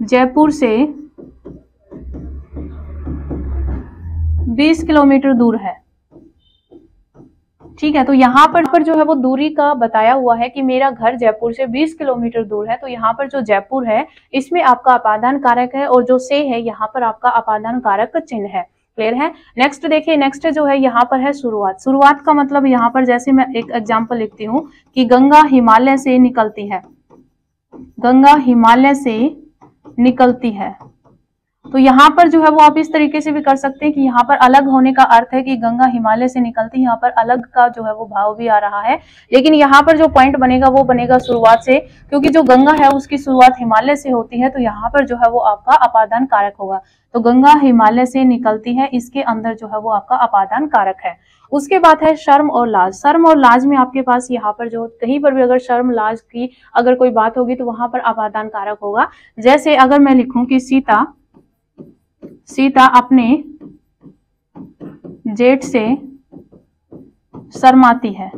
जयपुर से 20 किलोमीटर दूर है। ठीक है। तो यहाँ पर जो है वो दूरी का बताया हुआ है कि मेरा घर जयपुर से 20 किलोमीटर दूर है। तो यहाँ पर जो जयपुर है इसमें आपका अपादान कारक है, और जो से है यहाँ पर आपका अपादान कारक चिन्ह है। क्लियर है। नेक्स्ट देखिए, नेक्स्ट जो है यहाँ पर है शुरुआत। शुरुआत का मतलब यहाँ पर जैसे मैं एक एग्जांपल लिखती हूँ कि गंगा हिमालय से निकलती है। गंगा हिमालय से निकलती है। तो यहाँ पर जो है वो आप इस तरीके से भी कर सकते हैं कि यहाँ पर अलग होने का अर्थ है कि गंगा हिमालय से निकलती है, यहाँ पर अलग का जो है वो भाव भी आ रहा है, लेकिन यहाँ पर जो पॉइंट बनेगा वो बनेगा शुरुआत से, क्योंकि जो गंगा है उसकी शुरुआत हिमालय से होती है। तो यहाँ पर जो है वो आपका अपादान कारक होगा। तो गंगा हिमालय से निकलती है, इसके अंदर जो है वो आपका अपादान कारक है। उसके बाद है शर्म और लाज। शर्म और लाज में आपके पास यहाँ पर जो कहीं पर भी अगर शर्म लाज की अगर कोई बात होगी तो वहां पर अपादान कारक होगा। जैसे अगर मैं लिखूं कि सीता अपने जेठ से शर्माती है।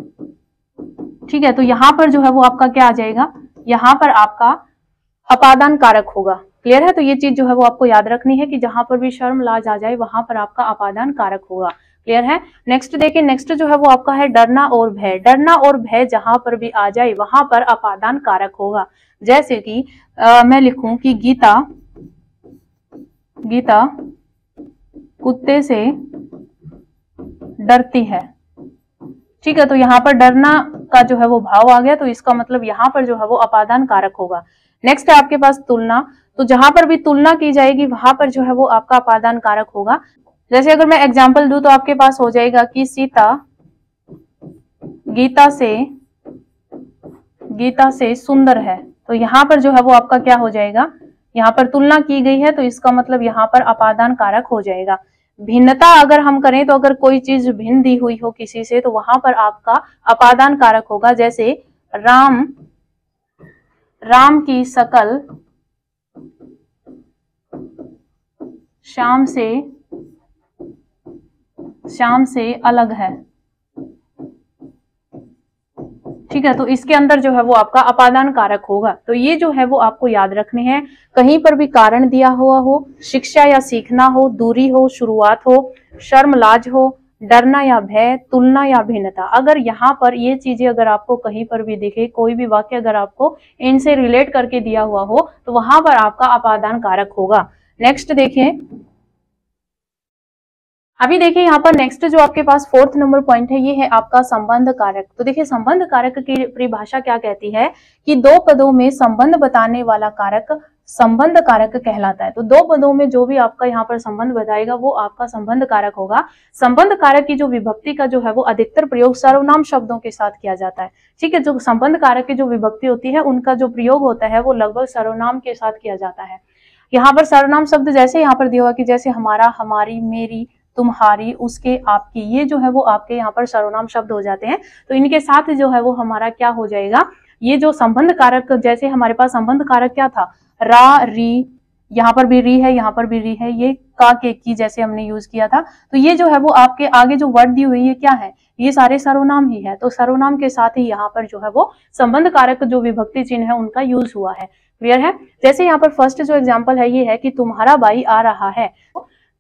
ठीक है, तो यहाँ पर जो है वो आपका क्या आ जाएगा, यहाँ पर आपका अपादान कारक होगा। क्लियर है, तो ये चीज जो है वो आपको याद रखनी है कि जहां पर भी शर्म लाज आ जाए वहां पर आपका अपादान कारक होगा। क्लियर है। नेक्स्ट देखिए, नेक्स्ट जो है वो आपका है डरना और भय। डरना और भय जहां पर भी आ जाए वहां पर अपादान कारक होगा। जैसे कि मैं लिखूं कि गीता कुत्ते से डरती है। ठीक है, तो यहाँ पर डरना का जो है वो भाव आ गया, तो इसका मतलब यहाँ पर जो है वो अपादान कारक होगा। नेक्स्ट है आपके पास तुलना। तो जहां पर भी तुलना की जाएगी वहां पर जो है वो आपका अपादान कारक होगा। जैसे अगर मैं एग्जांपल दूं तो आपके पास हो जाएगा कि सीता गीता से सुंदर है। तो यहाँ पर जो है वो आपका क्या हो जाएगा, यहाँ पर तुलना की गई है तो इसका मतलब यहाँ पर अपादान कारक हो जाएगा। भिन्नता अगर हम करें तो अगर कोई चीज भिन्न दी हुई हो किसी से तो वहां पर आपका अपादान कारक होगा। जैसे राम की शकल श्याम से अलग है। ठीक है, तो इसके अंदर जो है वो आपका अपादान कारक होगा। तो ये जो है वो आपको याद रखने हैं। कहीं पर भी कारण दिया हुआ हो, शिक्षा या सीखना हो, दूरी हो, शुरुआत हो, शर्म लाज हो, डरना या भय, तुलना या भिन्नता, अगर यहाँ पर ये चीजें अगर आपको कहीं पर भी दिखे, कोई भी वाक्य अगर आपको इनसे रिलेट करके दिया हुआ हो तो वहां पर आपका अपादान कारक होगा। नेक्स्ट देखिए, अभी देखिए यहाँ पर नेक्स्ट जो आपके पास 4th नंबर पॉइंट है ये है आपका संबंध कारक। तो देखिए संबंध कारक की परिभाषा क्या कहती है कि दो पदों में संबंध बताने वाला कारक संबंध कारक कहलाता है। तो दो पदों में जो भी आपका यहाँ पर संबंध बताएगा वो आपका संबंध कारक होगा। संबंध कारक की जो विभक्ति का जो है वो अधिकतर प्रयोग सर्वनाम शब्दों के साथ किया जाता है। ठीक है, जो संबंध कारक की जो विभक्ति होती है उनका जो प्रयोग होता है वो लगभग सर्वनाम के साथ किया जाता है। यहाँ पर सर्वनाम शब्द जैसे यहाँ पर दिया हुआ कि जैसे हमारा, हमारी, मेरी, तुम्हारी, उसके, आपकी, ये जो है वो आपके यहाँ पर सर्वनाम शब्द हो जाते हैं। तो इनके साथ जो है वो हमारा क्या हो जाएगा, ये जो संबंध कारक, जैसे हमारे पास संबंध कारक क्या था, रा, री, यहाँ पर भी री है, यहाँ पर भी री है, ये का, के, की जैसे हमने यूज किया था। तो ये जो है वो आपके आगे जो वर्ड दी हुई है क्या है, ये सारे सर्वनाम ही है। तो सर्वनाम के साथ ही यहाँ पर जो है वो संबंध कारक जो विभक्ति चिन्ह है उनका यूज हुआ है। क्लियर है। जैसे यहाँ पर फर्स्ट जो एग्जाम्पल है ये है कि तुम्हारा भाई आ रहा है।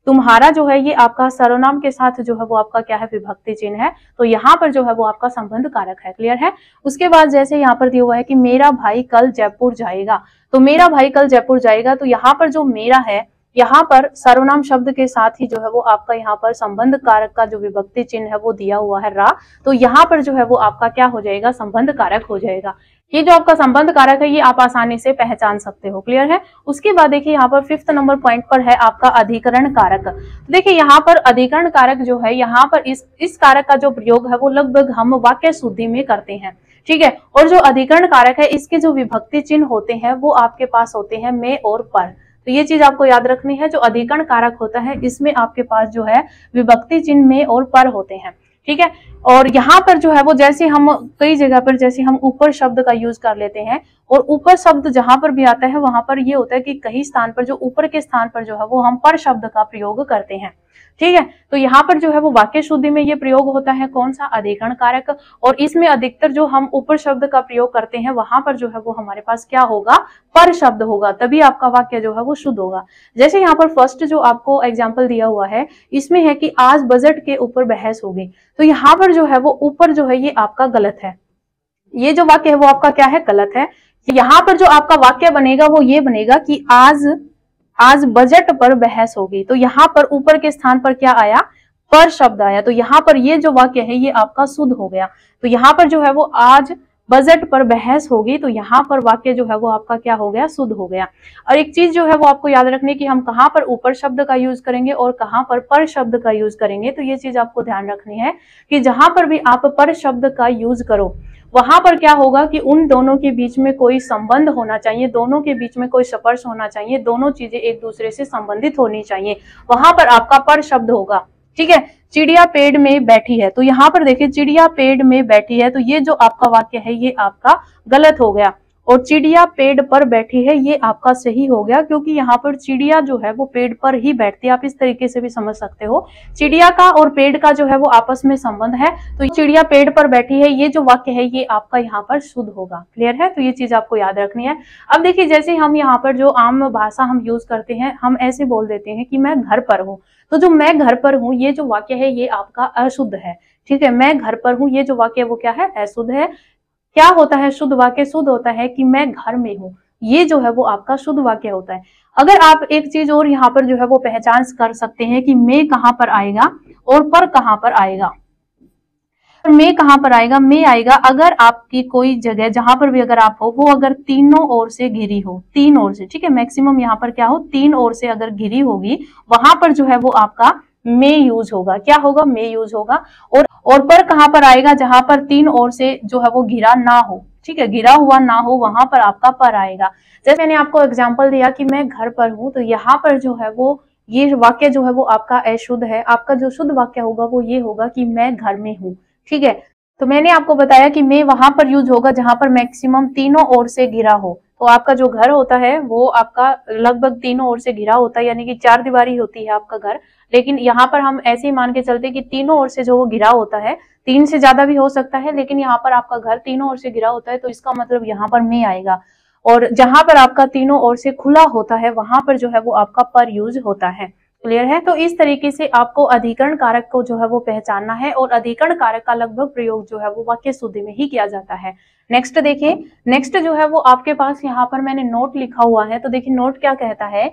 तुम्हारा जो है ये आपका सर्वनाम के साथ जो है वो आपका क्या है, विभक्ति चिन्ह है। तो यहाँ पर जो है वो आपका संबंध कारक है। क्लियर है। उसके बाद जैसे यहाँ पर दिया हुआ है कि मेरा भाई कल जयपुर जाएगा। तो मेरा भाई कल जयपुर जाएगा, तो यहाँ पर जो मेरा है यहाँ पर सर्वनाम शब्द के साथ ही जो है वो आपका यहाँ पर संबंध कारक का जो विभक्ति चिन्ह है वो दिया हुआ है रा। तो यहाँ पर जो है वो आपका क्या हो जाएगा, संबंध कारक हो जाएगा। ये जो आपका संबंध कारक है ये आप आसानी से पहचान सकते हो। क्लियर है। उसके बाद देखिए यहाँ पर 5th नंबर पॉइंट पर है आपका अधिकरण कारक। देखिए यहाँ पर अधिकरण कारक जो है, यहाँ पर इस कारक का जो प्रयोग है वो लगभग हम वाक्य शुद्धि में करते हैं। ठीक है, और जो अधिकरण कारक है इसके जो विभक्ति चिन्ह होते हैं वो आपके पास होते हैं में और पर। तो ये चीज आपको याद रखनी है, जो अधिकरण कारक होता है इसमें आपके पास जो है विभक्ति चिन्ह में और पर होते हैं। ठीक है, और यहाँ पर जो है वो जैसे हम कई जगह पर जैसे हम ऊपर शब्द का यूज कर लेते हैं, और ऊपर शब्द जहां पर भी आता है वहां पर ये होता है कि कई स्थान पर जो ऊपर के स्थान पर जो है वो हम पर शब्द का प्रयोग करते हैं। ठीक है, तो यहाँ पर जो है वो वाक्य शुद्धि में ये प्रयोग होता है कौन सा, अधिकरण कारक। और इसमें अधिकतर जो हम ऊपर शब्द का प्रयोग करते हैं वहां पर जो है वो हमारे पास क्या होगा, पर शब्द होगा, तभी आपका वाक्य जो है वो शुद्ध होगा। जैसे यहाँ पर फर्स्ट जो आपको एग्जाम्पल दिया हुआ है इसमें है कि आज बजट के ऊपर बहस होगी। तो यहाँ पर जो है वो ऊपर जो है ये आपका गलत है, ये जो वाक्य है वो आपका क्या है, गलत है। यहाँ पर जो आपका वाक्य बनेगा वो ये बनेगा कि आज बजट पर बहस होगी। तो यहाँ पर ऊपर के स्थान पर क्या आया, पर शब्द आया। तो यहाँ पर ये जो वाक्य है ये आपका शुद्ध हो गया। तो यहाँ पर जो है वो आज बजट पर बहस होगी, तो यहाँ पर वाक्य जो है वो आपका क्या हो गया, शुद्ध हो गया। और एक चीज जो है वो आपको याद रखनी है कि हम कहाँ पर ऊपर शब्द का यूज करेंगे और कहाँ पर शब्द का यूज करेंगे। तो ये चीज आपको ध्यान रखनी है कि जहां पर भी आप पर शब्द का यूज करो वहां पर क्या होगा कि उन दोनों के बीच में कोई संबंध होना चाहिए, दोनों के बीच में कोई स्पर्श होना चाहिए, दोनों चीजें एक दूसरे से संबंधित होनी चाहिए, वहां पर आपका पर शब्द होगा। ठीक है, चिड़िया पेड़ में बैठी है। तो यहाँ पर देखिए चिड़िया पेड़ में बैठी है, तो ये जो आपका वाक्य है ये आपका गलत हो गया। और चिड़िया पेड़ पर बैठी है, ये आपका सही हो गया, क्योंकि यहाँ पर चिड़िया जो है वो पेड़ पर ही बैठती है। आप इस तरीके से भी समझ सकते हो, चिड़िया का और पेड़ का जो है वो आपस में संबंध है, तो चिड़िया पेड़ पर बैठी है, ये जो वाक्य है ये आपका यहाँ पर शुद्ध होगा। क्लियर है, तो ये चीज आपको याद रखनी है। अब देखिए, जैसे हम यहाँ पर जो आम भाषा हम यूज करते हैं, हम ऐसे बोल देते हैं कि मैं घर पर हूँ, तो जो मैं घर पर हूँ ये जो वाक्य है ये आपका अशुद्ध है। ठीक है, मैं घर पर हूँ, ये जो वाक्य है वो क्या है, अशुद्ध है। क्या होता है शुद्ध वाक्य? शुद्ध होता है कि मैं घर में हूँ, ये जो है वो आपका शुद्ध वाक्य होता है। अगर आप एक चीज और यहाँ पर जो है वो पहचान कर सकते हैं कि मैं कहाँ पर आएगा और पर कहाँ पर आएगा। मैं कहाँ पर आएगा? मैं आएगा अगर आपकी कोई जगह जहां पर भी अगर आप हो वो अगर तीनों ओर से घिरी हो, तीन ओर से, ठीक है, मैक्सिमम यहाँ पर क्या हो, तीन ओर से अगर घिरी होगी, वहां पर जो है वो आपका मे यूज होगा। क्या होगा? मे यूज होगा। और पर कहां पर आएगा? जहां पर तीन ओर से जो है वो घिरा ना हो, ठीक है, घिरा हुआ ना हो, वहां पर आपका पर आएगा। जैसे मैंने आपको एग्जांपल दिया कि मैं घर पर हूं, तो यहाँ पर जो है वो ये वाक्य जो है वो आपका अशुद्ध है। आपका जो शुद्ध वाक्य होगा वो ये होगा कि मैं घर में हूँ। ठीक है, तो मैंने आपको बताया कि मैं वहां पर यूज होगा जहां पर मैक्सिमम तीनों ओर से घिरा हो। तो आपका जो घर होता है वो आपका लगभग तीनों ओर से घिरा होता है, यानी कि चार दीवारी होती है आपका घर। लेकिन यहाँ पर हम ऐसे ही मान के चलते कि तीनों ओर से जो वो घिरा होता है, तीन से ज्यादा भी हो सकता है, लेकिन यहाँ पर आपका घर तीनों ओर से घिरा होता है, तो इसका मतलब यहाँ पर में आएगा। और जहां पर आपका तीनों ओर से खुला होता है वहां पर जो है वो आपका पर यूज होता है। क्लियर है, तो इस तरीके से आपको अधिकरण कारक को जो है वो पहचानना है, और अधिकरण कारक का लगभग प्रयोग जो है वो वाक्य शुद्धि में ही किया जाता है। नेक्स्ट देखिए, नेक्स्ट जो है वो आपके पास यहाँ पर मैंने नोट लिखा हुआ है, तो देखिए नोट क्या कहता है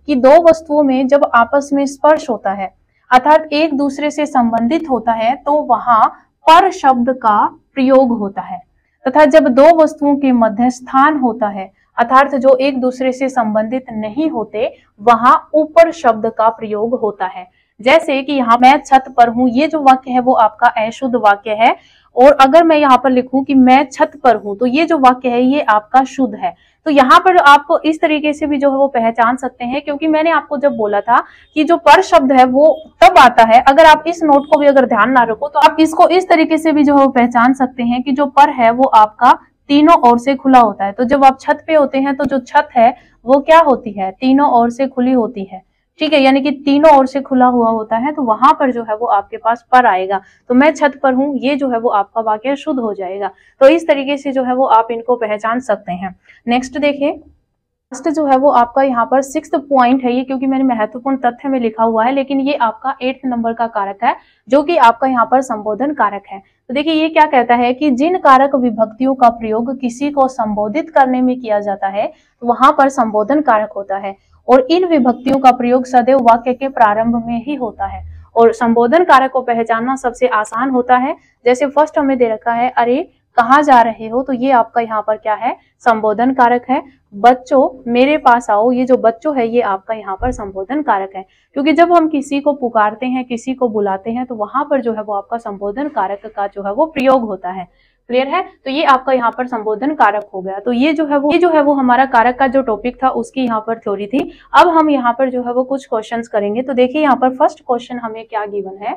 कि दो वस्तुओं में जब आपस में स्पर्श होता है अर्थात एक दूसरे से संबंधित होता है, तो वहां पर शब्द का प्रयोग होता है, तथा जब दो वस्तुओं के मध्य स्थान होता है अर्थात जो एक दूसरे से संबंधित नहीं होते, वहां ऊपर शब्द का प्रयोग होता है। जैसे कि यहाँ मैं छत पर हूं, ये जो वाक्य है वो आपका अशुद्ध वाक्य है, और अगर मैं यहाँ पर लिखूं कि मैं छत पर हूं, तो ये जो वाक्य है ये आपका शुद्ध है। तो यहाँ पर आप इस तरीके से भी जो है वो पहचान सकते हैं, क्योंकि मैंने आपको जब बोला था कि जो पर शब्द है वो तब आता है, अगर आप इस नोट को भी अगर ध्यान ना रखो तो आप इसको इस तरीके से भी जो है वो पहचान सकते हैं कि जो पर है वो आपका तीनों ओर से खुला होता है। तो जब आप छत पे होते हैं तो जो छत है वो क्या होती है? तीनों ओर से खुली होती है। ठीक है, यानी कि तीनों ओर से खुला हुआ होता है, तो वहां पर जो है वो आपके पास पर आएगा। तो मैं छत पर हूं, ये जो है वो आपका वाक्य शुद्ध हो जाएगा। तो इस तरीके से जो है वो आप इनको पहचान सकते हैं। नेक्स्ट देखिए, नेक्स्ट जो है वो आपका यहाँ पर 6th पॉइंट है, ये क्योंकि मैंने महत्वपूर्ण तथ्य में लिखा हुआ है, लेकिन ये आपका 8th नंबर का कारक है, जो कि आपका यहाँ पर संबोधन कारक है। तो देखिए ये क्या कहता है कि जिन कारक विभक्तियों का प्रयोग किसी को संबोधित करने में किया जाता है, तो वहां पर संबोधन कारक होता है, और इन विभक्तियों का प्रयोग सदैव वाक्य के प्रारंभ में ही होता है। और संबोधन कारक को पहचानना सबसे आसान होता है। जैसे फर्स्ट हमें दे रखा है, अरे कहाँ जा रहे हो, तो ये आपका यहाँ पर क्या है? संबोधन कारक है। बच्चों मेरे पास आओ, ये जो बच्चों है ये आपका यहाँ पर संबोधन कारक है, क्योंकि जब हम किसी को पुकारते हैं, किसी को बुलाते हैं, तो वहां पर जो है वो आपका संबोधन कारक का जो है वो प्रयोग होता है। क्लियर है, तो ये आपका यहाँ पर संबोधन कारक हो गया। तो ये जो है वो हमारा कारक का जो टॉपिक था उसकी यहाँ पर थ्योरी थी। अब हम यहाँ पर जो है वो कुछ क्वेश्चंस करेंगे। तो देखिए यहाँ पर फर्स्ट क्वेश्चन हमें क्या गिवन है।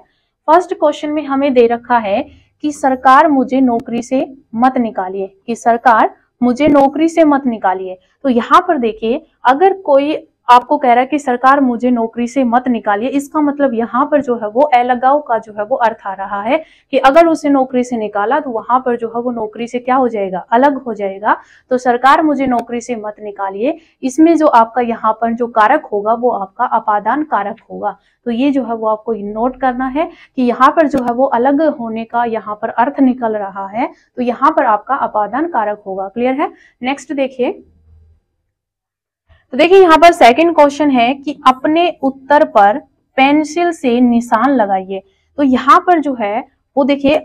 फर्स्ट क्वेश्चन में हमें दे रखा है कि सरकार मुझे नौकरी से मत निकालिए, कि सरकार मुझे नौकरी से मत निकालिए। तो यहाँ पर देखिए, अगर कोई आपको कह रहा है कि सरकार मुझे नौकरी से मत निकालिए, इसका मतलब यहाँ पर जो है वो अलगाव का जो है वो अर्थ आ रहा है कि अगर उसे नौकरी से निकाला तो वहां पर जो है वो नौकरी से क्या हो जाएगा? अलग हो जाएगा। तो सरकार मुझे नौकरी से मत निकालिए, इसमें जो आपका यहाँ पर जो कारक होगा वो आपका अपादान कारक होगा। तो ये जो है वो आपको नोट करना है कि यहाँ पर जो है वो अलग होने का यहाँ पर अर्थ निकल रहा है, तो यहाँ पर आपका अपादान कारक होगा। क्लियर है। नेक्स्ट देखिए, तो देखिए यहाँ पर सेकंड क्वेश्चन है कि अपने उत्तर पर पेंसिल से निशान लगाइए। तो यहाँ पर जो है वो देखिए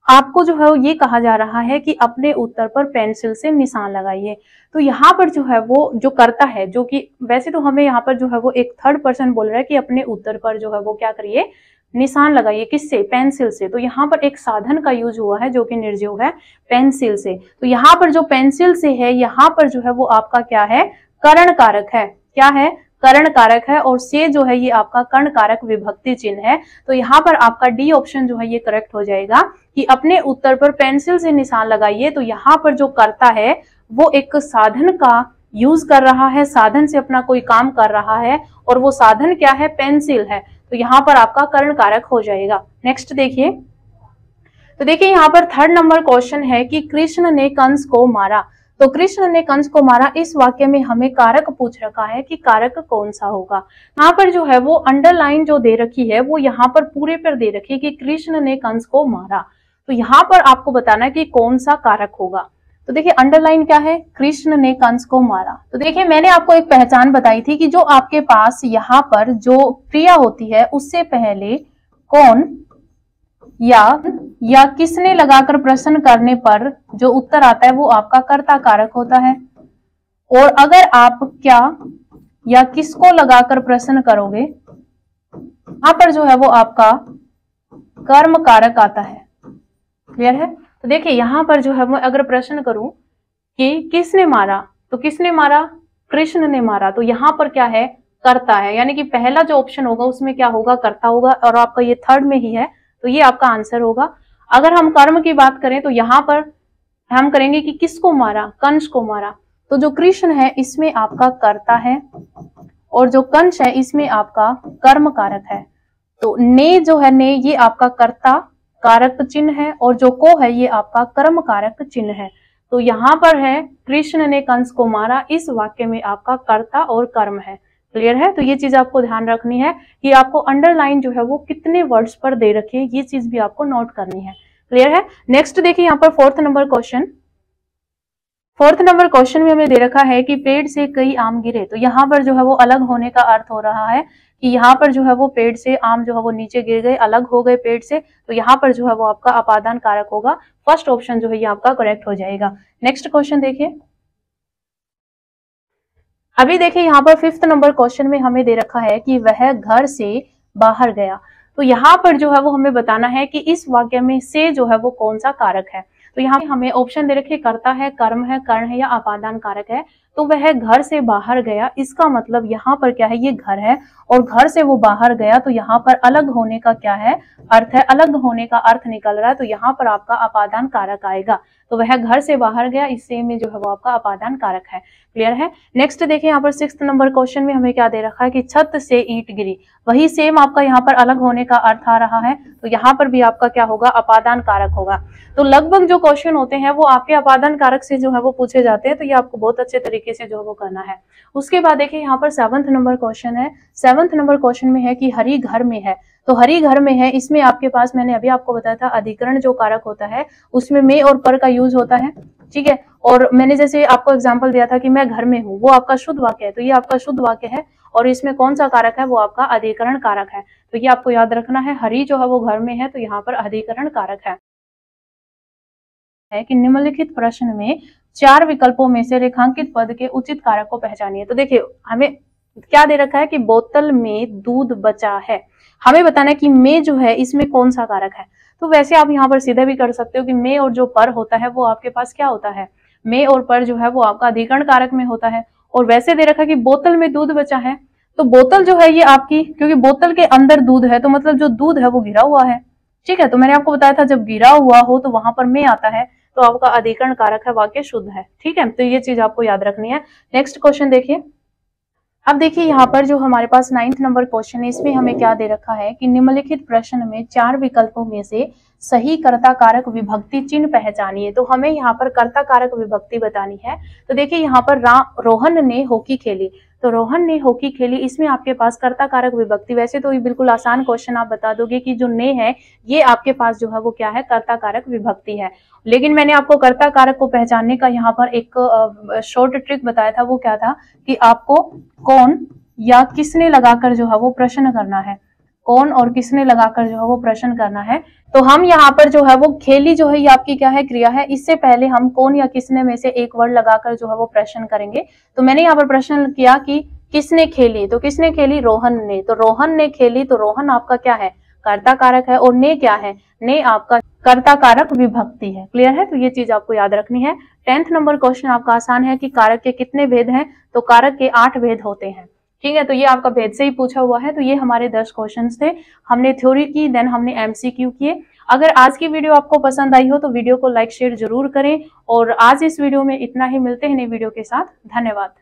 आपको जो है ये कहा जा रहा है कि अपने उत्तर पर पेंसिल से निशान लगाइए। तो यहाँ पर जो है वो जो करता है, जो कि वैसे तो हमें यहाँ पर जो है वो एक थर्ड पर्सन बोल रहा है कि अपने उत्तर पर जो है वो क्या करिए? निशान लगाइए। किससे? पेंसिल से। तो यहाँ पर एक साधन का यूज हुआ है जो कि निर्जीव है, पेंसिल से। तो यहाँ पर जो पेंसिल से है, यहाँ पर जो है वो आपका क्या है? करण कारक है। क्या है? करण कारक है। और से जो है ये आपका कर्ण कारक विभक्ति चिन्ह है। तो यहाँ पर आपका डी ऑप्शन जो है ये करेक्ट हो जाएगा कि अपने उत्तर पर पेंसिल से निशान लगाइए। तो यहाँ पर जो करता है वो एक साधन का यूज कर रहा है, साधन से अपना कोई काम कर रहा है, और वो साधन क्या है, पेंसिल है, तो यहाँ पर आपका कर्ण कारक हो जाएगा। नेक्स्ट देखिए, तो देखिए यहाँ पर थर्ड नंबर क्वेश्चन है कि कृष्ण ने कंस को मारा। तो कृष्ण ने कंस को मारा, इस वाक्य में हमें कारक पूछ रखा है कि कारक कौन सा होगा। यहाँ पर जो है वो अंडरलाइन जो दे रखी है वो यहाँ पर पूरे पर दे रखी है कि कृष्ण ने कंस को मारा, तो यहाँ पर आपको बताना है कि कौन सा कारक होगा। तो देखिए अंडरलाइन क्या है, कृष्ण ने कंस को मारा। तो देखिए मैंने आपको एक पहचान बताई थी कि जो आपके पास यहाँ पर जो क्रिया होती है उससे पहले कौन या किसने लगाकर प्रश्न करने पर जो उत्तर आता है वो आपका कर्ता कारक होता है, और अगर आप क्या या किसको लगाकर प्रश्न करोगे यहां पर जो है वो आपका कर्म कारक आता है। क्लियर है? तो देखिए यहां पर जो है मैं अगर प्रश्न करूं कि किसने मारा, तो किसने मारा, कृष्ण ने मारा, तो यहां पर क्या है, कर्ता है, यानी कि पहला जो ऑप्शन होगा उसमें क्या होगा, कर्ता होगा, और आपका ये थर्ड में ही है, तो ये आपका आंसर होगा। अगर हम कर्म की बात करें तो यहाँ पर हम करेंगे कि किसको मारा, कंस को मारा, तो जो कृष्ण है इसमें आपका कर्ता है, और जो कंस है इसमें आपका कर्म कारक है। तो ने जो है, ने ये आपका कर्ता कारक चिन्ह है, और जो को है ये आपका कर्म कारक चिन्ह है। तो यहाँ पर है कृष्ण ने कंस को मारा, इस वाक्य में आपका कर्ता और कर्म है। क्लियर है? तो ये चीज आपको ध्यान रखनी है कि आपको अंडरलाइन जो है वो कितने वर्ड्स पर दे रखी है, ये चीज भी आपको नोट करनी है। क्लियर है? नेक्स्ट देखिए यहाँ पर फोर्थ नंबर क्वेश्चन में हमें दे रखा है कि पेड़ से कई आम गिरे। तो यहाँ पर जो है वो अलग होने का अर्थ हो रहा है कि यहाँ पर जो है वो पेड़ से आम जो है वो नीचे गिर गए, अलग हो गए पेड़ से, तो यहाँ पर जो है वो आपका अपादान कारक होगा। फर्स्ट ऑप्शन जो है ये आपका करेक्ट हो जाएगा। नेक्स्ट क्वेश्चन देखिए, अभी देखिए यहाँ पर फिफ्थ नंबर क्वेश्चन में हमें दे रखा है कि वह घर से बाहर गया। तो यहाँ पर जो है वो हमें बताना है कि इस वाक्य में से जो है वो कौन सा कारक है। तो यहाँ हमें ऑप्शन दे रखे, कर्ता है, कर्म है, कर्ण है या अपादान कारक है। तो वह घर से बाहर गया, इसका मतलब यहाँ पर क्या है, ये घर है और घर से वो बाहर गया, तो यहाँ पर अलग होने का क्या है, अर्थ है, अलग होने का अर्थ निकल रहा है, तो यहाँ पर आपका अपादान कारक आएगा। तो वह घर से बाहर गया, इससे में जो है वो आपका अपादान कारक है। क्लियर है? नेक्स्ट देखिए यहाँ पर सिक्स्थ नंबर क्वेश्चन में हमें क्या दे रखा है कि छत से ईंट गिरी। वही सेम आपका यहाँ पर अलग होने का अर्थ आ रहा है, तो यहाँ पर भी आपका क्या होगा, अपादान कारक होगा। तो लगभग जो क्वेश्चन होते हैं वो आपके अपादान कारक से जो है वो पूछे जाते हैं, तो ये आपको बहुत अच्छे तरीके से जो है वो करना है। उसके बाद देखिए यहाँ पर सेवंथ नंबर क्वेश्चन है। सेवंथ नंबर क्वेश्चन में है कि हरि घर में है। तो हरि घर में है, इसमें आपके पास मैंने अभी आपको बताया था अधिकरण जो कारक होता है उसमें में और पर का यूज होता है। ठीक है, और मैंने जैसे आपको एग्जांपल दिया था कि मैं घर में हूँ, वो आपका शुद्ध वाक्य है, तो ये आपका शुद्ध वाक्य है, और इसमें कौन सा कारक है, वो आपका अधिकरण कारक है। तो ये आपको याद रखना है, हरि जो है वो घर में है, तो यहाँ पर अधिकरण कारक है कि निम्नलिखित प्रश्न में 4 विकल्पों में से रेखांकित पद के उचित कारक को पहचानिए। तो देखिए हमें क्या दे रखा है कि बोतल में दूध बचा है, हमें बताना है कि में जो है इसमें कौन सा कारक है। तो वैसे आप यहाँ पर सीधे भी कर सकते हो कि में और जो पर होता है वो आपके पास क्या होता है, में और पर जो है वो आपका अधिकरण कारक में होता है। और वैसे दे रखा है कि बोतल में दूध बचा है, तो बोतल जो है ये आपकी, क्योंकि बोतल के अंदर दूध है तो मतलब जो दूध है वो गिरा हुआ है। ठीक है, तो मैंने आपको बताया था जब गिरा हुआ हो तो वहां पर में आता है, तो आपका अधिकरण कारक है, वाक्य शुद्ध है। ठीक है, तो ये चीज आपको याद रखनी है। नेक्स्ट क्वेश्चन देखिए, अब देखिए यहाँ पर जो हमारे पास 9th नंबर क्वेश्चन है, इसमें हमें क्या दे रखा है कि निम्नलिखित प्रश्न में 4 विकल्पों में से सही कर्ता कारक विभक्ति चिन्ह पहचानिए। तो हमें यहाँ पर कर्ता कारक विभक्ति बतानी है। तो देखिए यहाँ पर रोहन ने हॉकी खेली, तो रोहन ने हॉकी खेली, इसमें आपके पास कर्ता कारक विभक्ति, वैसे तो ये बिल्कुल आसान क्वेश्चन, आप बता दोगे कि जो ने है ये आपके पास जो है वो क्या है, कर्ता कारक विभक्ति है। लेकिन मैंने आपको कर्ता कारक को पहचानने का यहाँ पर एक शॉर्ट ट्रिक बताया था, वो क्या था कि आपको कौन या किसने लगाकर जो है वो प्रश्न करना है, कौन और किसने लगाकर जो है वो प्रश्न करना है। तो हम यहाँ पर जो है वो खेली जो है ये आपकी क्या है, क्रिया है, इससे पहले हम कौन या किसने में से एक वर्ड लगाकर जो है वो प्रश्न करेंगे। तो मैंने यहाँ पर प्रश्न किया कि किसने खेली, तो किसने खेली, रोहन ने, तो रोहन ने खेली, तो रोहन आपका क्या है, कर्ता कारक है, और ने क्या है, ने आपका कर्ता कारक विभक्ति है। क्लियर है? तो ये चीज आपको याद रखनी है। 10th नंबर क्वेश्चन आपका आसान है कि कारक के कितने भेद हैं, तो कारक के 8 भेद होते हैं। ठीक है, तो ये आपका भेद से ही पूछा हुआ है। तो ये हमारे 10 क्वेश्चंस थे, हमने थ्योरी की, देन हमने एमसीक्यू किए। अगर आज की वीडियो आपको पसंद आई हो तो वीडियो को लाइक शेयर जरूर करें। और आज इस वीडियो में इतना ही, मिलते हैं नई वीडियो के साथ। धन्यवाद।